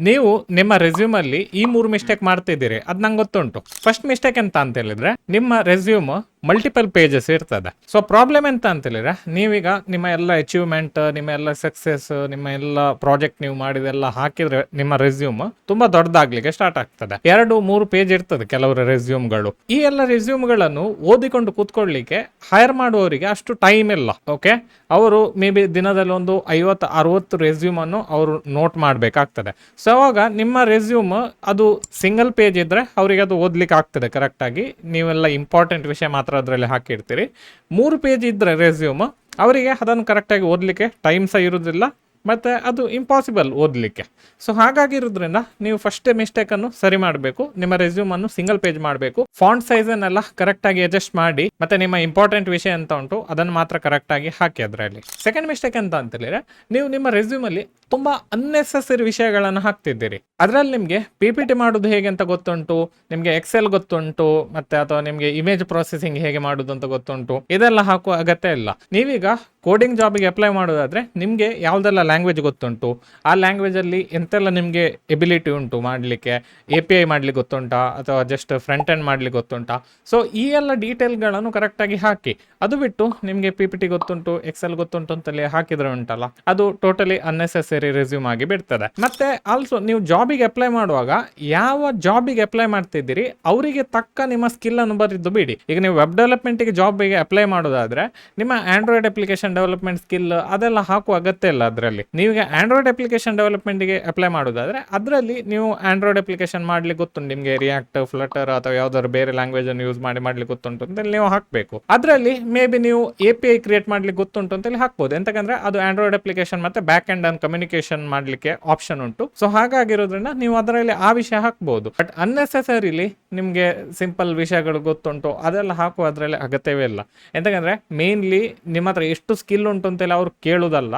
ನೀವು ನಿಮ್ಮ ರೆಸ್ಯೂಮ್ ಅಲ್ಲಿ ಈ 3 ಮಿಸ್ಟೇಕ್ ಮಾಡ್ತಿದ್ದೀರಿ, ಅದ್ ನಂಗೆ ಗೊತ್ತುಂಟು. ಫಸ್ಟ್ ಮಿಸ್ಟೇಕ್ ಎಂತ ಅಂತ ಹೇಳಿದ್ರೆ, ನಿಮ್ಮ ರೆಸ್ಯೂಮ್ ಮಲ್ಟಿಪಲ್ ಪೇಜಸ್ ಇರ್ತದೆ. ಸೊ ಪ್ರಾಬ್ಲಮ್ ಎಂತ ಅಂತ ಹೇಳಿದ್ರೆ, ನೀವೀಗ ನಿಮ್ಮ ಎಲ್ಲ ಅಚೀವ್ಮೆಂಟ್, ನಿಮ್ಮ ಎಲ್ಲ ಸಕ್ಸಸ್, ನಿಮ್ಮ ಎಲ್ಲ ಪ್ರಾಜೆಕ್ಟ್ ನೀವು ಮಾಡಿದೆಲ್ಲ ಹಾಕಿದ್ರೆ ನಿಮ್ಮ ರೆಸ್ಯೂಮ್ ತುಂಬಾ ದೊಡ್ಡದಾಗ್ಲಿಕ್ಕೆ ಸ್ಟಾರ್ಟ್ ಆಗ್ತದೆ. 2-3 ಪೇಜ್ ಇರ್ತದೆ ಕೆಲವರ ರೆಸ್ಯೂಮ್ಗಳು. ಈ ಎಲ್ಲ ರೆಸ್ಯೂಮ್ಗಳನ್ನು ಓದಿಕೊಂಡು ಕೂತ್ಕೊಳ್ಳಿಕ್ಕೆ ಹೈರ್ ಮಾಡುವವರಿಗೆ ಅಷ್ಟು ಟೈಮ್ ಇಲ್ಲ. ಓಕೆ, ಅವರು ಮೇ ಬಿ ದಿನದಲ್ಲಿ ಒಂದು 50-60 ರೆಸ್ಯೂಮ್ ಅನ್ನು ಅವರು ನೋಟ್ ಮಾಡಬೇಕಾಗ್ತದೆ. ಸೊ ಅವಾಗ ನಿಮ್ಮ ರೆಸ್ಯೂಮ್ ಅದು ಸಿಂಗಲ್ ಪೇಜ್ ಇದ್ರೆ ಅವರಿಗೆ ಅದು ಓದ್ಲಿಕ್ಕೆ ಆಗ್ತದೆ ಕರೆಕ್ಟ್ ಆಗಿ. ನೀವೆಲ್ಲ ಇಂಪಾರ್ಟೆಂಟ್ ವಿಷಯ ಮಾತ್ರ ಅದರಲ್ಲಿ ಹಾಕಿರ್ತೀರಿ. 3 ಪೇಜ್ ಇದ್ರೆ ರೆಸ್ಯೂಮ್ ಅವರಿಗೆ ಅದನ್ನು ಕರೆಕ್ಟಾಗಿ ಓದಲಿಕ್ಕೆ ಟೈಮ್ ಸಹ ಇರುವುದಿಲ್ಲ, ಮತ್ತು ಅದು ಇಂಪಾಸಿಬಲ್ ಓದಲಿಕ್ಕೆ. ಸೊ ಹಾಗಾಗಿರೋದ್ರಿಂದ ನೀವು ಫಸ್ಟ್ ಮಿಸ್ಟೇಕನ್ನು ಸರಿ ಮಾಡಬೇಕು. ನಿಮ್ಮ ರೆಸ್ಯೂಮನ್ನು ಸಿಂಗಲ್ ಪೇಜ್ ಮಾಡಬೇಕು. ಫಾಂಟ್ ಸೈಜನ್ನೆಲ್ಲ ಕರೆಕ್ಟಾಗಿ ಅಡ್ಜಸ್ಟ್ ಮಾಡಿ, ಮತ್ತು ನಿಮ್ಮ ಇಂಪಾರ್ಟೆಂಟ್ ವಿಷಯ ಅಂತ ಉಂಟು ಅದನ್ನು ಮಾತ್ರ ಕರೆಕ್ಟಾಗಿ ಹಾಕಿ ಅದರಲ್ಲಿ. ಸೆಕೆಂಡ್ ಮಿಸ್ಟೇಕ್ ಅಂತ ಹೇಳಿದ್ರೆ, ನೀವು ನಿಮ್ಮ ರೆಸ್ಯೂಮಲ್ಲಿ ತುಂಬ ಅನ್ನೆಸೆಸರಿ ವಿಷಯಗಳನ್ನು ಹಾಕ್ತಿದ್ದೀರಿ. ಅದರಲ್ಲಿ ನಿಮಗೆ PPT ಮಾಡೋದು ಹೇಗೆ ಅಂತ ಗೊತ್ತುಂಟು, ನಿಮಗೆ ಎಕ್ಸೆಲ್ ಗೊತ್ತುಂಟು, ಮತ್ತು ಅಥವಾ ನಿಮಗೆ ಇಮೇಜ್ ಪ್ರೊಸೆಸಿಂಗ್ ಹೇಗೆ ಮಾಡೋದು ಅಂತ ಗೊತ್ತುಂಟು. ಇದೆಲ್ಲ ಹಾಕುವ ಅಗತ್ಯ ಇಲ್ಲ. ನೀವೀಗ ಕೋಡಿಂಗ್ ಜಾಬಿಗೆ ಅಪ್ಲೈ ಮಾಡೋದಾದರೆ ನಿಮಗೆ ಯಾವುದೆಲ್ಲ ಲ್ಯಾಂಗ್ವೇಜ್ ಗೊತ್ತುಂಟು, ಆ ಲ್ಯಾಂಗ್ವೇಜಲ್ಲಿ ಎಂತೆಲ್ಲ ನಿಮಗೆ ಎಬಿಲಿಟಿ ಉಂಟು ಮಾಡಲಿಕ್ಕೆ, API ಮಾಡಲಿಕ್ಕೆ ಗೊತ್ತುಂಟಾ ಅಥವಾ ಜಸ್ಟ್ ಫ್ರಂಟ್ ಎಂಡ್ ಮಾಡಲಿಕ್ಕೆ ಗೊತ್ತುಂಟಾ. ಸೊ ಈ ಎಲ್ಲ ಡೀಟೇಲ್ಗಳನ್ನು ಕರೆಕ್ಟಾಗಿ ಹಾಕಿ. ಅದು ಬಿಟ್ಟು ನಿಮಗೆ PPT ಗೊತ್ತುಂಟು, ಎಕ್ಸೆಲ್ ಗೊತ್ತುಂಟು ಅಂತಲೇ ಹಾಕಿದ್ರೆ ಉಂಟಲ್ಲ, ಅದು ಟೋಟಲಿ ಅನ್ನೆಸೆಸರಿ ರೆಸ್ಯೂಮ್ ಆಗಿ ಬಿಡ್ತದೆ. ಮತ್ತೆ ಆಲ್ಸೋ ನೀವು ಜಾಬಿಗೆ ಅಪ್ಲೈ ಮಾಡುವಾಗ ಯಾವ ಜಾಬಿಗೆ ಅಪ್ಲೈ ಮಾಡ್ತಿದ್ದೀರಿ ಅವರಿಗೆ ತಕ್ಕ ನಿಮ್ಮ ಸ್ಕಿಲ್ ಅನ್ನು ಬರೆದು ಬಿಡಿ. ಈಗ ನೀವು ವೆಬ್ ಡೆವಲಪ್ಮೆಂಟ್ಗೆ ಜಾಬಿಗೆ ಅಪ್ಲೈ ಮಾಡೋದಾದ್ರೆ ನಿಮ್ಮ ಆಂಡ್ರಾಯ್ಡ್ ಅಪ್ಲಿಕೇಶನ್ ಡೆವಲಪ್ಮೆಂಟ್ ಸ್ಕಿಲ್ ಅದೆಲ್ಲ ಹಾಕುವ ಅಗತ್ಯ ಇಲ್ಲ. ಅದರಲ್ಲಿ ನೀವೀಗ ಆಂಡ್ರಾಯ್ಡ್ ಅಪ್ಲಿಕೇಶನ್ ಡೆವಲಪ್ಮೆಂಟ್ಗೆ ಅಪ್ಲೈ ಮಾಡೋದಾದ್ರೆ ಅದರಲ್ಲಿ ನೀವು ಆಂಡ್ರಾಯ್ಡ್ ಅಪ್ಲಿಕೇಶನ್ ಮಾಡ್ಲಿಕ್ಕೆ ಗೊತ್ತುಂಟು, ನಿಮಗೆ ರಿಯಾಕ್ಟ್, ಫ್ಲಟರ್ ಅಥವಾ ಯಾವ್ದಾದ್ರು ಬೇರೆ ಲ್ಯಾಂಗ್ವೇಜ್ ಅನ್ನು ಯೂಸ್ ಮಾಡ್ಲಿಕ್ಕೆ ಗೊತ್ತುಂಟು ಅಂತ ನೀವು ಹಾಕಬೇಕು. ಅದರಲ್ಲಿ ಮೇ ಬಿ ನೀವು API ಕ್ರಿಯೇಟ್ ಮಾಡ್ಲಿಕ್ಕೆ ಗೊತ್ತುಂಟು ಅಂತ ಹಾಕ್ಬೋದು. ಎಂತಕಂದ್ರೆ ಅದು ಆಂಡ್ರಾಯ್ಡ್ ಅಪ್ಲಿಕೇಶನ್ ಮತ್ತೆ ಬ್ಯಾಕ್ ಎಂಡ್ ಅಂಡ್ ಕಮ್ಯುನಿಕೇಶನ್ ಮಾಡ್ಲಿಕ್ಕೆ ಆಪ್ಷನ್ ಉಂಟು. ಸೊ ಹಾಗಾಗಿರೋದ್ರಿಂದ ನೀವು ಅದರಲ್ಲಿ ಆ ವಿಷಯ ಹಾಕ್ಬಹುದು. ಬಟ್ ಅನ್ನೆಸೆಸರಿಲಿ ನಿಮಗೆ ಸಿಂಪಲ್ ವಿಷಯಗಳು ಗೊತ್ತುಂಟು ಅದೆಲ್ಲ ಹಾಕುವ ಅದರಲ್ಲಿ ಅಗತ್ಯವೇ ಇಲ್ಲ. ಎಂತಕಂದ್ರೆ ಮೇನ್ಲಿ ನಿಮ್ಮ ಹತ್ರ ಎಷ್ಟು ಸ್ಕಿಲ್ ಉಂಟು ಅಂತೇಳಿ ಅವ್ರು ಕೇಳುವುದಲ್ಲ,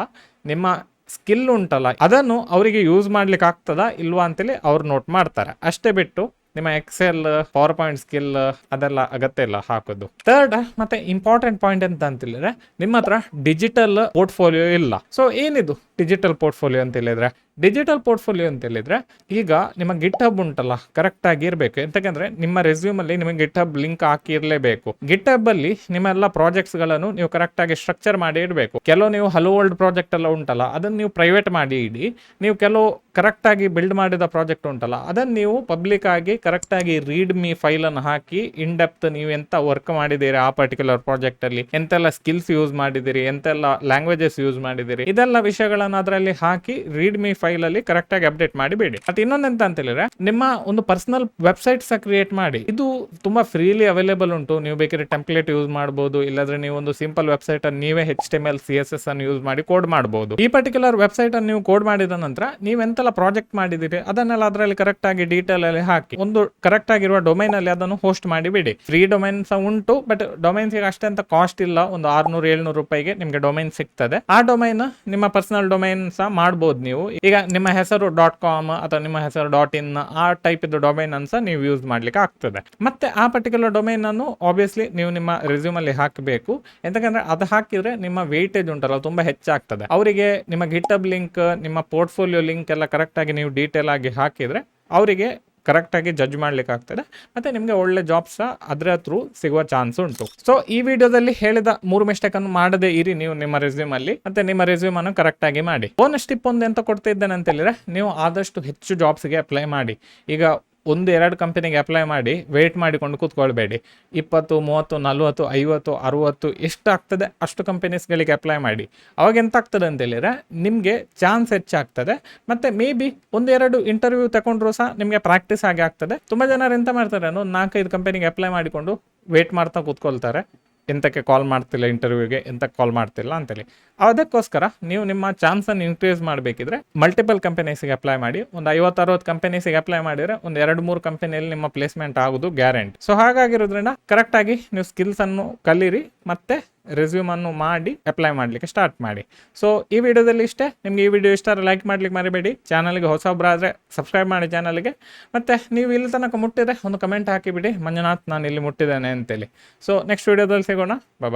ನಿಮ್ಮ ಸ್ಕಿಲ್ ಉಂಟಲ್ಲ ಅದನ್ನು ಅವರಿಗೆ ಯೂಸ್ ಮಾಡ್ಲಿಕ್ಕೆ ಆಗ್ತದಾ ಇಲ್ವಾ ಅಂತೇಳಿ ಅವ್ರು ನೋಟ್ ಮಾಡ್ತಾರೆ. ಅಷ್ಟೇ ಬಿಟ್ಟು ನಿಮ್ಮ ಎಕ್ಸೆಲ್, ಪವರ್ ಪಾಯಿಂಟ್ ಸ್ಕಿಲ್ ಅದೆಲ್ಲ ಅಗತ್ಯ ಇಲ್ಲ ಹಾಕೋದು. ಥರ್ಡ್ ಮತ್ತೆ ಇಂಪಾರ್ಟೆಂಟ್ ಪಾಯಿಂಟ್ ಅಂತ ಹೇಳಿದ್ರೆ, ನಿಮ್ಮ ಹತ್ರ ಡಿಜಿಟಲ್ ಪೋರ್ಟ್ಫೋಲಿಯೋ ಇಲ್ಲ. ಸೊ ಏನಿದು ಡಿಜಿಟಲ್ ಪೋರ್ಟ್ಫೋಲಿಯೋ ಅಂತ ಹೇಳಿದ್ರೆ, ಡಿಜಿಟಲ್ ಪೋರ್ಟ್ಫೋಲಿಯೋ ಅಂತ ಹೇಳಿದ್ರೆ ಈಗ ನಿಮ್ಮ ಗಿಟ್ ಹಬ್ ಉಂಟಲ್ಲ ಕರೆಕ್ಟ್ ಆಗಿ ಇರಬೇಕು. ಎಂತಕಂದ್ರೆ ನಿಮ್ಮ ರೆಸ್ಯೂಮ್ ಅಲ್ಲಿ ನಿಮಗೆ ಗಿಟ್ ಹಬ್ ಲಿಂಕ್ ಹಾಕಿರ್ಲೇಬೇಕು. ಗಿಟ್ ಹಬ್ ಅಲ್ಲಿ ನಿಮ್ಮೆಲ್ಲ ಪ್ರಾಜೆಕ್ಟ್ಸ್ ಗಳನ್ನು ನೀವು ಕರೆಕ್ಟ್ ಆಗಿ ಸ್ಟ್ರಕ್ಚರ್ ಮಾಡಿ ಇಡಬೇಕು. ಕೆಲವು ನೀವು ಹಲೋ ವರ್ಲ್ಡ್ ಪ್ರಾಜೆಕ್ಟ್ ಎಲ್ಲ ಉಂಟಲ್ಲ ಅದನ್ನು ನೀವು ಪ್ರೈವೇಟ್ ಮಾಡಿ ಇಡಿ. ನೀವು ಕೆಲವು ಕರೆಕ್ಟ್ ಆಗಿ ಬಿಲ್ಡ್ ಮಾಡಿದ ಪ್ರಾಜೆಕ್ಟ್ ಉಂಟಲ್ಲ ಅದನ್ನು ನೀವು ಪಬ್ಲಿಕ್ ಆಗಿ ಕರೆಕ್ಟ್ ಆಗಿ ರೀಡ್ ಮೀ ಫೈಲ್ ಅನ್ನು ಹಾಕಿ ಇನ್ ಡೆಪ್ತ್ ನೀವು ಎಂತ ವರ್ಕ್ ಮಾಡಿದ್ದೀರಿ ಆ ಪರ್ಟಿಕ್ಯುಲರ್ ಪ್ರಾಜೆಕ್ಟ್ ಅಲ್ಲಿ, ಎಂತೆಲ್ಲ ಸ್ಕಿಲ್ಸ್ ಯೂಸ್ ಮಾಡಿದಿರಿ, ಎಂತೆಲ್ಲ ಲ್ಯಾಂಗ್ವೇಜಸ್ ಯೂಸ್ ಮಾಡಿದಿರಿ, ಇದೆಲ್ಲ ವಿಷಯಗಳನ್ನು ಅದರಲ್ಲಿ ಹಾಕಿ ರೀಡ್ ಮೀ ಫೈಲ್ ಅಲ್ಲಿ ಕರೆಕ್ಟ್ ಆಗಿ ಅಪ್ಡೇಟ್ ಮಾಡಿಬೇಡಿ. ಅದು ಇನ್ನೊಂದೆಂತ ಅಂತ ಹೇಳಿದ್ರೆ, ನಿಮ್ಮ ಒಂದು ಪರ್ಸನಲ್ ವೆಬ್ಸೈಟ್ ಸಹ ಕ್ರಿಯೇಟ್ ಮಾಡಿ. ಇದು ತುಂಬಾ ಫ್ರೀಲಿ ಅವೈಲೇಬಲ್ ಉಂಟು. ನೀವು ಬೇಕಾದ್ರೆ ಟೆಂಪ್ಲೇಟ್ ಯೂಸ್ ಮಾಡಬಹುದು, ಇಲ್ಲಾಂದ್ರೆ ನೀವು ಒಂದು ಸಿಂಪಲ್ ವೆಬ್ಸೈಟ್ ಅನ್ನು ನೀವೇ HTML CSS ಅನ್ನು ಯೂಸ್ ಮಾಡಿ ಕೋಡ್ ಮಾಡಬಹುದು. ಈ ಪರ್ಟಿಕ್ಯುಲರ್ ವೆಬ್ಸೈಟ್ ಅನ್ನು ನೀವು ಕೋಡ್ ಮಾಡಿದ ನಂತರ ನೀವು ಎಂತೆಲ್ಲ ಪ್ರಾಜೆಕ್ಟ್ ಮಾಡಿದಿರಿ ಅದನ್ನೆಲ್ಲ ಅದರಲ್ಲಿ ಕರೆಕ್ಟ್ ಆಗಿ ಡೀಟೇಲ್ ಅಲ್ಲಿ ಹಾಕಿ ಒಂದು ಕರೆಕ್ಟ್ ಆಗಿರುವ ಡೊಮೈನ್ ಅಲ್ಲಿ ಅದನ್ನು ಹೋಸ್ಟ್ ಮಾಡಿಬಿಡಿ. ಫ್ರೀ ಡೊಮೈನ್ ಸಹ ಉಂಟು, ಬಟ್ ಡೊಮೈನ್ಸ್ ಅಷ್ಟೇ ಅಂತ ಕಾಸ್ಟ್ ಇಲ್ಲ. ಒಂದು 600-700 ರೂಪಾಯಿಗೆ ನಿಮಗೆ ಡೊಮೈನ್ ಸಿಗ್ತದೆ. ಆ ಡೊಮೈನ್ ನಿಮ್ಮ ಪರ್ಸನಲ್ ಡೊಮೈನ್ ಸಹ ಮಾಡಬಹುದು. ನೀವು ಈಗ ನಿಮ್ಮ ಹೆಸರು .com ಅಥವಾ ನಿಮ್ಮ ಹೆಸರು .in ಆ ಟೈಪ್ ಇದ್ದು ಡೊಮೈನ್ ಅನ್ನು ಸಹ ನೀವು ಯೂಸ್ ಮಾಡ್ಲಿಕ್ಕೆ ಆಗ್ತದೆ. ಮತ್ತೆ ಆ ಪರ್ಟಿಕ್ಯುಲರ್ ಡೊಮೈನ್ ಅನ್ನು ಆಬ್ವಿಯಸ್ಲಿ ನೀವು ನಿಮ್ಮ ರೆಸ್ಯೂಮ್ ಅಲ್ಲಿ ಹಾಕಬೇಕು. ಎಂತಕಂದ್ರೆ ಅದು ಹಾಕಿದ್ರೆ ನಿಮ್ಮ ವೇಟೇಜ್ ಉಂಟಲ್ಲ ತುಂಬಾ ಹೆಚ್ಚಾಗ್ತದೆ. ಅವರಿಗೆ ನಿಮ್ಮ ಗಿಟ್ಹಬ್ ಲಿಂಕ್, ನಿಮ್ಮ ಪೋರ್ಟ್ಫೋಲಿಯೋ ಲಿಂಕ್ ಎಲ್ಲ ಕರೆಕ್ಟ್ ಆಗಿ ನೀವು ಡೀಟೇಲ್ ಆಗಿ ಹಾಕಿದ್ರೆ ಅವರಿಗೆ ಕರೆಕ್ಟ್ ಆಗಿ ಜಡ್ಜ್ ಮಾಡ್ಲಿಕ್ಕೆ ಆಗ್ತದೆ. ಮತ್ತೆ ನಿಮಗೆ ಒಳ್ಳೆ ಜಾಬ್ಸ್ ಅದರ ಥ್ರೂ ಸಿಗುವ ಚಾನ್ಸ್ ಉಂಟು. ಸೊ ಈ ವಿಡಿಯೋದಲ್ಲಿ ಹೇಳಿದ 3 ಮಿಸ್ಟೇಕ್ ಅನ್ನು ಮಾಡದೇ ಇರಿ ನೀವು ನಿಮ್ಮ ರೆಸ್ಯೂಮ್ ಅಲ್ಲಿ, ಮತ್ತೆ ನಿಮ್ಮ ರೆಸ್ಯೂಮ್ ಅನ್ನು ಕರೆಕ್ಟ್ ಆಗಿ ಮಾಡಿ. ಬೋನಸ್ ಟಿಪ್ ಒಂದು ಎಂತ ಕೊಡ್ತಾ ಇದ್ದೇನೆ ಅಂತ ಹೇಳಿದ್ರೆ, ನೀವು ಆದಷ್ಟು ಹೆಚ್ಚು ಜಾಬ್ಸ್ಗೆ ಅಪ್ಲೈ ಮಾಡಿ. ಈಗ 1-2 ಕಂಪನಿಗೆ ಅಪ್ಲೈ ಮಾಡಿ ವೇಟ್ ಮಾಡಿಕೊಂಡು ಕೂತ್ಕೊಳ್ಬೇಡಿ. 20, 30, 40, 50, 60 ಎಷ್ಟು ಆಗ್ತದೆ ಅಷ್ಟು ಕಂಪನೀಸ್ಗಳಿಗೆ ಅಪ್ಲೈ ಮಾಡಿ. ಅವಾಗ ಎಂತ ಆಗ್ತದೆ ಅಂತ ಹೇಳಿದ್ರೆ ನಿಮಗೆ ಚಾನ್ಸ್ ಹೆಚ್ಚಾಗ್ತದೆ. ಮತ್ತೆ ಮೇ ಬಿ 1-2 ಇಂಟರ್ವ್ಯೂ ತಗೊಂಡ್ರು ಸಹ ನಿಮಗೆ ಪ್ರಾಕ್ಟೀಸ್ ಆಗಿ ಆಗ್ತದೆ. ತುಂಬ ಜನರು ಎಂತ ಮಾಡ್ತಾರೆ ಅನ್ನೋ 4-5 ಕಂಪನಿಗೆ ಅಪ್ಲೈ ಮಾಡಿಕೊಂಡು ವೇಟ್ ಮಾಡ್ತಾ ಕೂತ್ಕೊಳ್ತಾರೆ, ಎಂತಕ್ಕೆ ಕಾಲ್ ಮಾಡ್ತಿಲ್ಲ ಇಂಟರ್ವ್ಯೂಗೆ, ಎಂತಕ್ಕೆ ಕಾಲ್ ಮಾಡ್ತಿಲ್ಲ ಅಂತೇಳಿ. ಅದಕ್ಕೋಸ್ಕರ ನೀವು ನಿಮ್ಮ ಚಾನ್ಸನ್ನು ಇನ್ಕ್ರೀಸ್ ಮಾಡಬೇಕಿದ್ರೆ ಮಲ್ಟಿಪಲ್ ಕಂಪನೀಸಿಗೆ ಅಪ್ಲೈ ಮಾಡಿ. ಒಂದು 50-60 ಕಂಪನೀಸಿಗೆ ಅಪ್ಲೈ ಮಾಡಿದರೆ ಒಂದು 2-3 ಕಂಪನಿಯಲ್ಲಿ ನಿಮ್ಮ ಪ್ಲೇಸ್ಮೆಂಟ್ ಆಗೋದು ಗ್ಯಾರಂಟಿ. ಸೊ ಹಾಗಾಗಿರೋದ್ರಿಂದ ಕರೆಕ್ಟಾಗಿ ನೀವು ಸ್ಕಿಲ್ಸನ್ನು ಕಲೀರಿ, ಮತ್ತೆ ರೆಸ್ಯೂಮ್ ಅನ್ನು ಮಾಡಿ ಅಪ್ಲೈ ಮಾಡಲಿಕ್ಕೆ ಸ್ಟಾರ್ಟ್ ಮಾಡಿ. ಸೊ ಈ ವಿಡಿಯೋದಲ್ಲಿ ಇಷ್ಟೇ. ನಿಮಗೆ ಈ ವಿಡಿಯೋ ಇಷ್ಟ ಲೈಕ್ ಮಾಡ್ಲಿಕ್ಕೆ ಮರಿಬೇಡಿ. ಚಾನಲ್ಗೆ ಹೊಸಬ್ರಾದರೆ ಸಬ್ಸ್ಕ್ರೈಬ್ ಮಾಡಿ ಚಾನಲ್ಗೆ. ಮತ್ತು ನೀವು ಇಲ್ಲಿ ತನಕ ಮುಟ್ಟಿದ್ರೆ ಒಂದು ಕಮೆಂಟ್ ಹಾಕಿಬಿಡಿ, ಮಂಜುನಾಥ್ ನಾನು ಇಲ್ಲಿ ಮುಟ್ಟಿದ್ದೇನೆ ಅಂತೇಳಿ. ಸೊ ನೆಕ್ಸ್ಟ್ ವಿಡಿಯೋದಲ್ಲಿ ಸಿಗೋಣ. ಬಾಯ್.